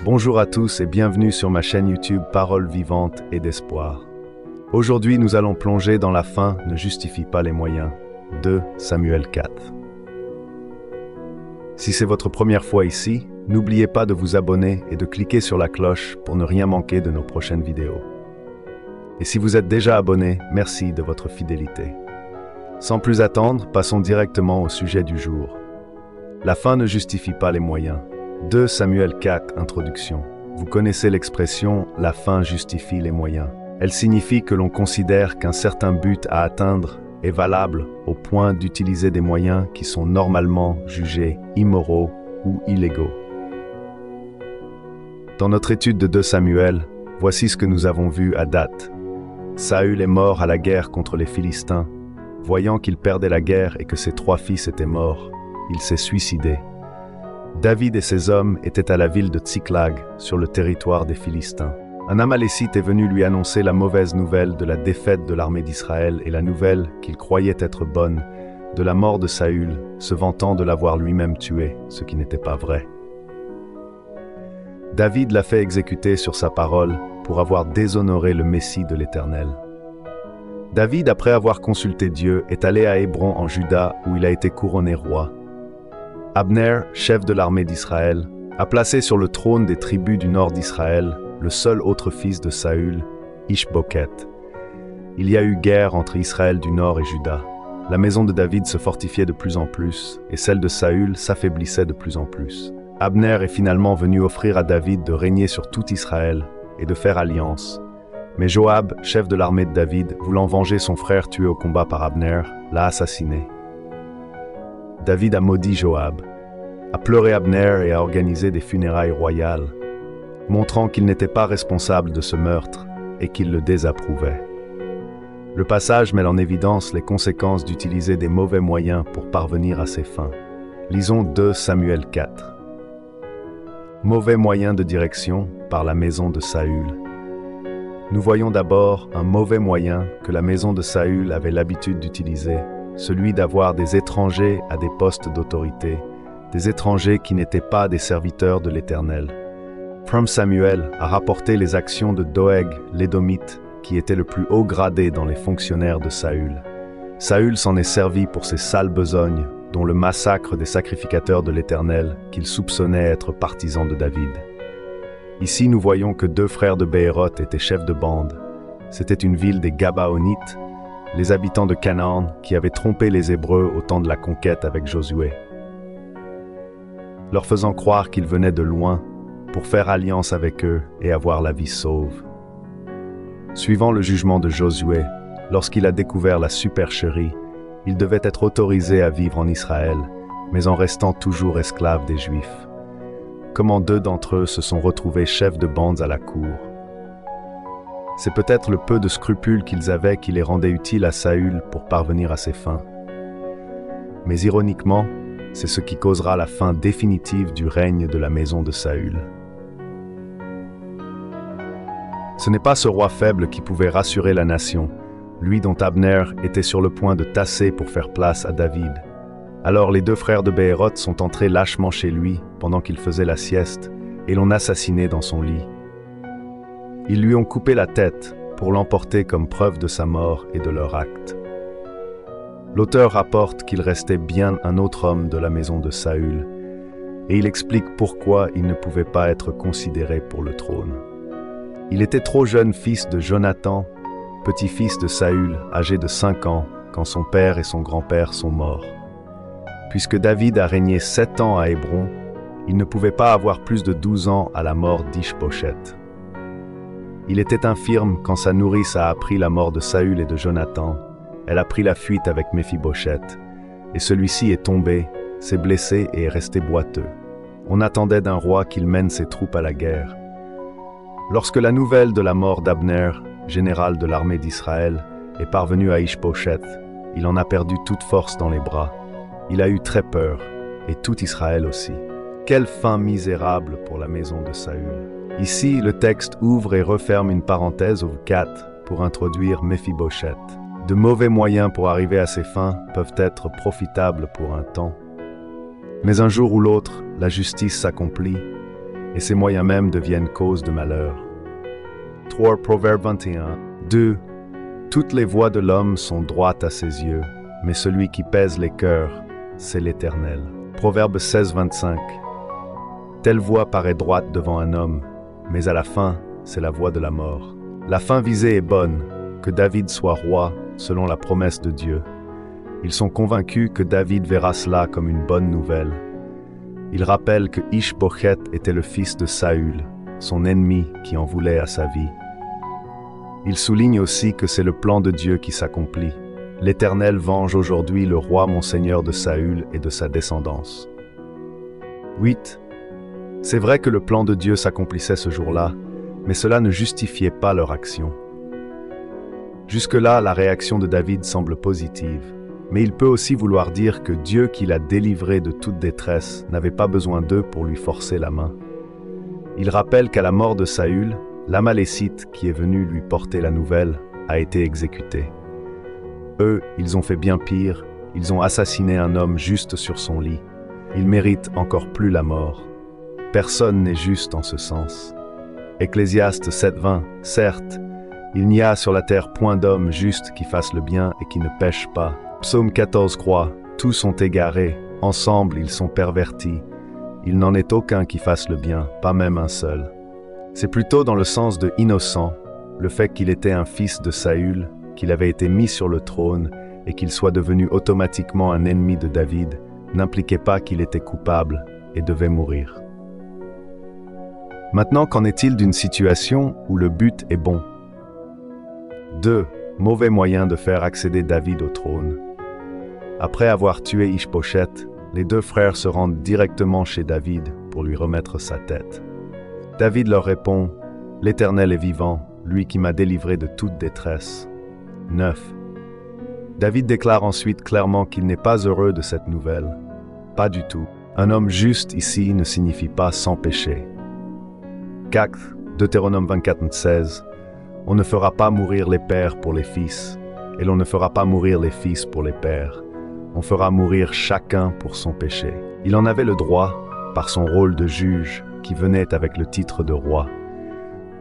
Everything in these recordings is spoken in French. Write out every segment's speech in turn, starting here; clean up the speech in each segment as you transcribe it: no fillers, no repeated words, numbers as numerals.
Bonjour à tous et bienvenue sur ma chaîne YouTube Paroles vivantes et d'espoir. Aujourd'hui, nous allons plonger dans La fin ne justifie pas les moyens, 2 Samuel 4. Si c'est votre première fois ici, n'oubliez pas de vous abonner et de cliquer sur la cloche pour ne rien manquer de nos prochaines vidéos. Et si vous êtes déjà abonné, merci de votre fidélité. Sans plus attendre, passons directement au sujet du jour. La fin ne justifie pas les moyens. 2 Samuel 4, introduction. Vous connaissez l'expression « la fin justifie les moyens ». Elle signifie que l'on considère qu'un certain but à atteindre est valable au point d'utiliser des moyens qui sont normalement jugés immoraux ou illégaux. Dans notre étude de 2 Samuel, voici ce que nous avons vu à date. Saül est mort à la guerre contre les Philistins. Voyant qu'il perdait la guerre et que ses 3 fils étaient morts, il s'est suicidé. David et ses hommes étaient à la ville de Tsiklag, sur le territoire des Philistins. Un Amalécite est venu lui annoncer la mauvaise nouvelle de la défaite de l'armée d'Israël et la nouvelle, qu'il croyait être bonne, de la mort de Saül, se vantant de l'avoir lui-même tué, ce qui n'était pas vrai. David l'a fait exécuter sur sa parole pour avoir déshonoré le Messie de l'Éternel. David, après avoir consulté Dieu, est allé à Hébron en Juda où il a été couronné roi. Abner, chef de l'armée d'Israël, a placé sur le trône des tribus du nord d'Israël le seul autre fils de Saül, Ish-Bokhet. Il y a eu guerre entre Israël du nord et Juda. La maison de David se fortifiait de plus en plus et celle de Saül s'affaiblissait de plus en plus. Abner est finalement venu offrir à David de régner sur tout Israël et de faire alliance. Mais Joab, chef de l'armée de David, voulant venger son frère tué au combat par Abner, l'a assassiné. David a maudit Joab, a pleuré Abner et a organisé des funérailles royales, montrant qu'il n'était pas responsable de ce meurtre et qu'il le désapprouvait. Le passage met en évidence les conséquences d'utiliser des mauvais moyens pour parvenir à ses fins. Lisons 2 Samuel 4. Mauvais moyen de direction par la maison de Saül. Nous voyons d'abord un mauvais moyen que la maison de Saül avait l'habitude d'utiliser, celui d'avoir des étrangers à des postes d'autorité, des étrangers qui n'étaient pas des serviteurs de l'Éternel. 1 Samuel a rapporté les actions de Doeg, l'Édomite, qui était le plus haut gradé dans les fonctionnaires de Saül. Saül s'en est servi pour ses sales besognes, dont le massacre des sacrificateurs de l'Éternel, qu'il soupçonnait être partisans de David. Ici, nous voyons que 2 frères de Béhéroth étaient chefs de bande. C'était une ville des Gabaonites, les habitants de Canaan qui avaient trompé les Hébreux au temps de la conquête avec Josué, leur faisant croire qu'ils venaient de loin pour faire alliance avec eux et avoir la vie sauve. Suivant le jugement de Josué, lorsqu'il a découvert la supercherie, il devait être autorisé à vivre en Israël, mais en restant toujours esclave des Juifs. Comment 2 d'entre eux se sont retrouvés chefs de bandes à la cour. C'est peut-être le peu de scrupules qu'ils avaient qui les rendait utiles à Saül pour parvenir à ses fins. Mais ironiquement, c'est ce qui causera la fin définitive du règne de la maison de Saül. Ce n'est pas ce roi faible qui pouvait rassurer la nation, lui dont Abner était sur le point de tasser pour faire place à David. Alors les 2 frères de Béhéroth sont entrés lâchement chez lui pendant qu'il faisait la sieste et l'ont assassiné dans son lit. Ils lui ont coupé la tête pour l'emporter comme preuve de sa mort et de leur acte. L'auteur rapporte qu'il restait bien un autre homme de la maison de Saül, et il explique pourquoi il ne pouvait pas être considéré pour le trône. Il était trop jeune fils de Jonathan, petit-fils de Saül, âgé de 5 ans, quand son père et son grand-père sont morts. Puisque David a régné 7 ans à Hébron, il ne pouvait pas avoir plus de 12 ans à la mort d'Ish-Bokhet. Il était infirme quand sa nourrice a appris la mort de Saül et de Jonathan. Elle a pris la fuite avec Méphibosheth, et celui-ci est tombé, s'est blessé et est resté boiteux. On attendait d'un roi qu'il mène ses troupes à la guerre. Lorsque la nouvelle de la mort d'Abner, général de l'armée d'Israël, est parvenue à Ish-Bokhet, il en a perdu toute force dans les bras. Il a eu très peur, et tout Israël aussi. Quelle fin misérable pour la maison de Saül. Ici, le texte ouvre et referme une parenthèse au 4 pour introduire Méphibosheth. De mauvais moyens pour arriver à ses fins peuvent être profitables pour un temps. Mais un jour ou l'autre, la justice s'accomplit et ses moyens même deviennent cause de malheur. 3 Proverbe 21. 2. Toutes les voies de l'homme sont droites à ses yeux, mais celui qui pèse les cœurs, c'est l'Éternel. Proverbe 16, 25. Telle voie paraît droite devant un homme, mais à la fin, c'est la voie de la mort. La fin visée est bonne, que David soit roi, selon la promesse de Dieu. Ils sont convaincus que David verra cela comme une bonne nouvelle. Ils rappellent que Ish-Bochet était le fils de Saül, son ennemi qui en voulait à sa vie. Ils soulignent aussi que c'est le plan de Dieu qui s'accomplit. L'Éternel venge aujourd'hui le roi Monseigneur de Saül et de sa descendance. 8. C'est vrai que le plan de Dieu s'accomplissait ce jour-là, mais cela ne justifiait pas leur action. Jusque-là, la réaction de David semble positive, mais il peut aussi vouloir dire que Dieu qui l'a délivré de toute détresse n'avait pas besoin d'eux pour lui forcer la main. Il rappelle qu'à la mort de Saül, l'Amalécite qui est venu lui porter la nouvelle a été exécuté. Eux, ils ont fait bien pire, ils ont assassiné un homme juste sur son lit. Ils méritent encore plus la mort. Personne n'est juste en ce sens. Ecclésiaste 7:20, certes, il n'y a sur la terre point d'homme juste qui fasse le bien et qui ne pêche pas. Psaume 14 croit, tous sont égarés, ensemble ils sont pervertis. Il n'en est aucun qui fasse le bien, pas même un seul. C'est plutôt dans le sens de innocent, le fait qu'il était un fils de Saül, qu'il avait été mis sur le trône et qu'il soit devenu automatiquement un ennemi de David, n'impliquait pas qu'il était coupable et devait mourir. Maintenant, qu'en est-il d'une situation où le but est bon? 2. Mauvais moyen de faire accéder David au trône. Après avoir tué Ish-Bochet, les deux frères se rendent directement chez David pour lui remettre sa tête. David leur répond, « L'Éternel est vivant, lui qui m'a délivré de toute détresse. » 9. David déclare ensuite clairement qu'il n'est pas heureux de cette nouvelle. Pas du tout. Un homme juste ici ne signifie pas sans péché. 4. Deutéronome 24:16. On ne fera pas mourir les pères pour les fils, et l'on ne fera pas mourir les fils pour les pères. On fera mourir chacun pour son péché. Il en avait le droit, par son rôle de juge, qui venait avec le titre de roi.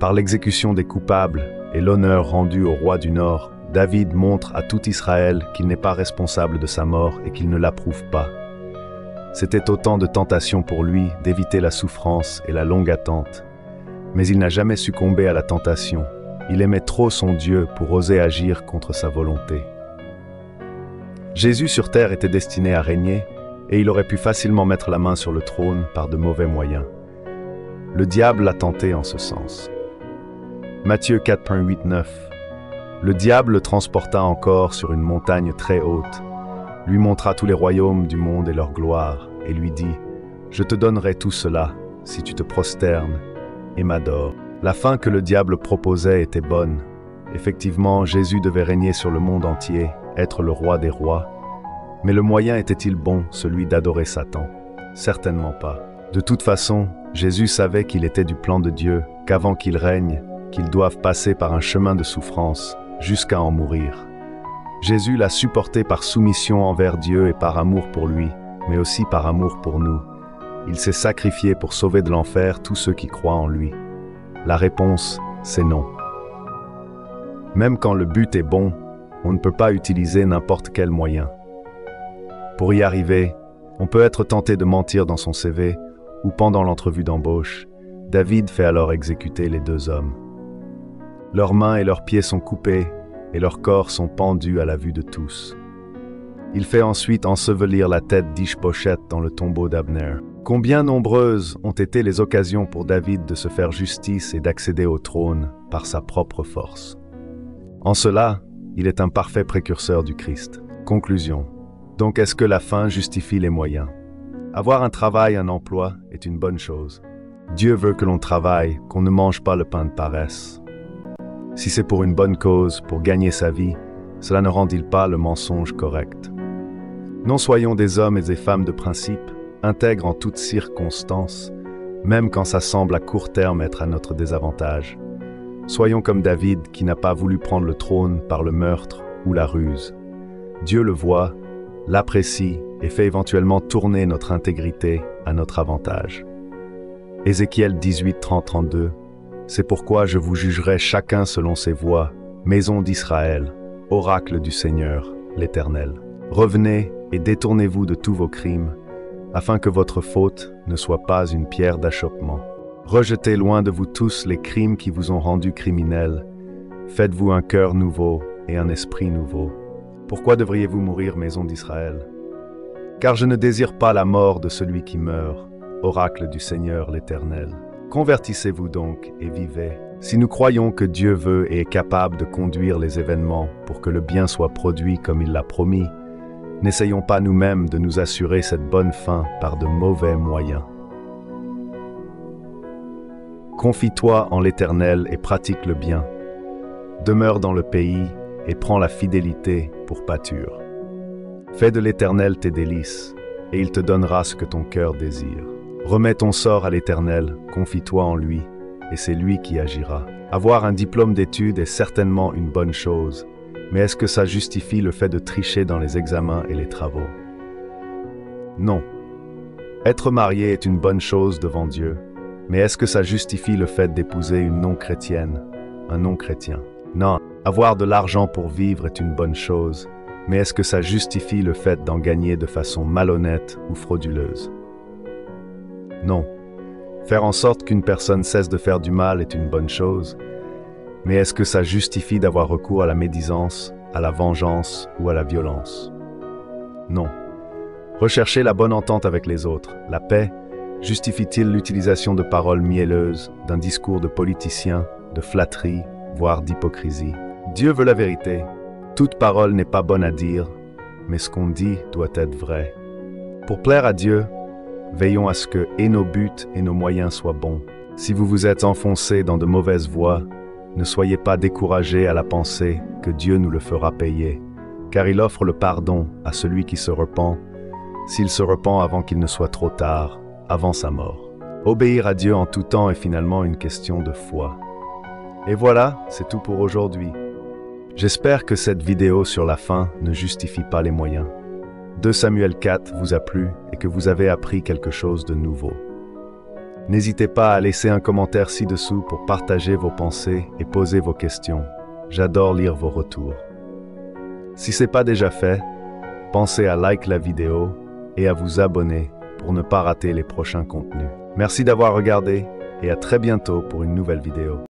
Par l'exécution des coupables et l'honneur rendu au roi du Nord, David montre à tout Israël qu'il n'est pas responsable de sa mort et qu'il ne l'approuve pas. C'était autant de tentations pour lui d'éviter la souffrance et la longue attente. Mais il n'a jamais succombé à la tentation. Il aimait trop son Dieu pour oser agir contre sa volonté. Jésus sur terre était destiné à régner, et il aurait pu facilement mettre la main sur le trône par de mauvais moyens. Le diable l'a tenté en ce sens. Matthieu 4:8-9. Le diable le transporta encore sur une montagne très haute, lui montra tous les royaumes du monde et leur gloire, et lui dit, « Je te donnerai tout cela, si tu te prosternes et m'adores. » La fin que le diable proposait était bonne. Effectivement, Jésus devait régner sur le monde entier, être le roi des rois. Mais le moyen était-il bon, celui d'adorer Satan? Certainement pas. De toute façon, Jésus savait qu'il était du plan de Dieu, qu'avant qu'il règne, qu'ils doivent passer par un chemin de souffrance, jusqu'à en mourir. Jésus l'a supporté par soumission envers Dieu et par amour pour lui, mais aussi par amour pour nous. Il s'est sacrifié pour sauver de l'enfer tous ceux qui croient en lui. La réponse, c'est non. Même quand le but est bon, on ne peut pas utiliser n'importe quel moyen. Pour y arriver, on peut être tenté de mentir dans son CV ou pendant l'entrevue d'embauche. David fait alors exécuter les deux hommes. Leurs mains et leurs pieds sont coupés et leurs corps sont pendus à la vue de tous. Il fait ensuite ensevelir la tête d'Ish-Bochet dans le tombeau d'Abner. Combien nombreuses ont été les occasions pour David de se faire justice et d'accéder au trône par sa propre force. En cela, il est un parfait précurseur du Christ. Conclusion. Donc est-ce que la fin justifie les moyens? Avoir un travail, un emploi est une bonne chose. Dieu veut que l'on travaille, qu'on ne mange pas le pain de paresse. Si c'est pour une bonne cause, pour gagner sa vie, cela ne rend-il pas le mensonge correct? Non, soyons des hommes et des femmes de principe, intègres en toutes circonstances, même quand ça semble à court terme être à notre désavantage. Soyons comme David qui n'a pas voulu prendre le trône par le meurtre ou la ruse. Dieu le voit, l'apprécie et fait éventuellement tourner notre intégrité à notre avantage. Ézéchiel 18, 30-32. C'est pourquoi je vous jugerai chacun selon ses voies, maison d'Israël, oracle du Seigneur, l'Éternel. Revenez et détournez-vous de tous vos crimes, afin que votre faute ne soit pas une pierre d'achoppement. Rejetez loin de vous tous les crimes qui vous ont rendus criminels. Faites-vous un cœur nouveau et un esprit nouveau. Pourquoi devriez-vous mourir, maison d'Israël? Car je ne désire pas la mort de celui qui meurt, oracle du Seigneur l'Éternel. Convertissez-vous donc et vivez. Si nous croyons que Dieu veut et est capable de conduire les événements pour que le bien soit produit comme il l'a promis, n'essayons pas nous-mêmes de nous assurer cette bonne fin par de mauvais moyens. Confie-toi en l'Éternel et pratique le bien. Demeure dans le pays et prends la fidélité pour pâture. Fais de l'Éternel tes délices, et il te donnera ce que ton cœur désire. Remets ton sort à l'Éternel, confie-toi en lui, et c'est lui qui agira. Avoir un diplôme d'études est certainement une bonne chose, mais est-ce que ça justifie le fait de tricher dans les examens et les travaux? Non. Être marié est une bonne chose devant Dieu, mais est-ce que ça justifie le fait d'épouser une non-chrétienne, un non-chrétien? Non. Avoir de l'argent pour vivre est une bonne chose, mais est-ce que ça justifie le fait d'en gagner de façon malhonnête ou frauduleuse? Non. Faire en sorte qu'une personne cesse de faire du mal est une bonne chose, mais est-ce que ça justifie d'avoir recours à la médisance, à la vengeance ou à la violence? Non. Rechercher la bonne entente avec les autres, la paix, justifie-t-il l'utilisation de paroles mielleuses, d'un discours de politicien, de flatterie, voire d'hypocrisie? Dieu veut la vérité. Toute parole n'est pas bonne à dire, mais ce qu'on dit doit être vrai. Pour plaire à Dieu, veillons à ce que et nos buts et nos moyens soient bons. Si vous vous êtes enfoncés dans de mauvaises voies, ne soyez pas découragés à la pensée que Dieu nous le fera payer, car il offre le pardon à celui qui se repent, s'il se repent avant qu'il ne soit trop tard, avant sa mort. Obéir à Dieu en tout temps est finalement une question de foi. Et voilà, c'est tout pour aujourd'hui. J'espère que cette vidéo sur la fin ne justifie pas les moyens. 2 Samuel 4 vous a plu et que vous avez appris quelque chose de nouveau. N'hésitez pas à laisser un commentaire ci-dessous pour partager vos pensées et poser vos questions. J'adore lire vos retours. Si ce n'est pas déjà fait, pensez à liker la vidéo et à vous abonner pour ne pas rater les prochains contenus. Merci d'avoir regardé et à très bientôt pour une nouvelle vidéo.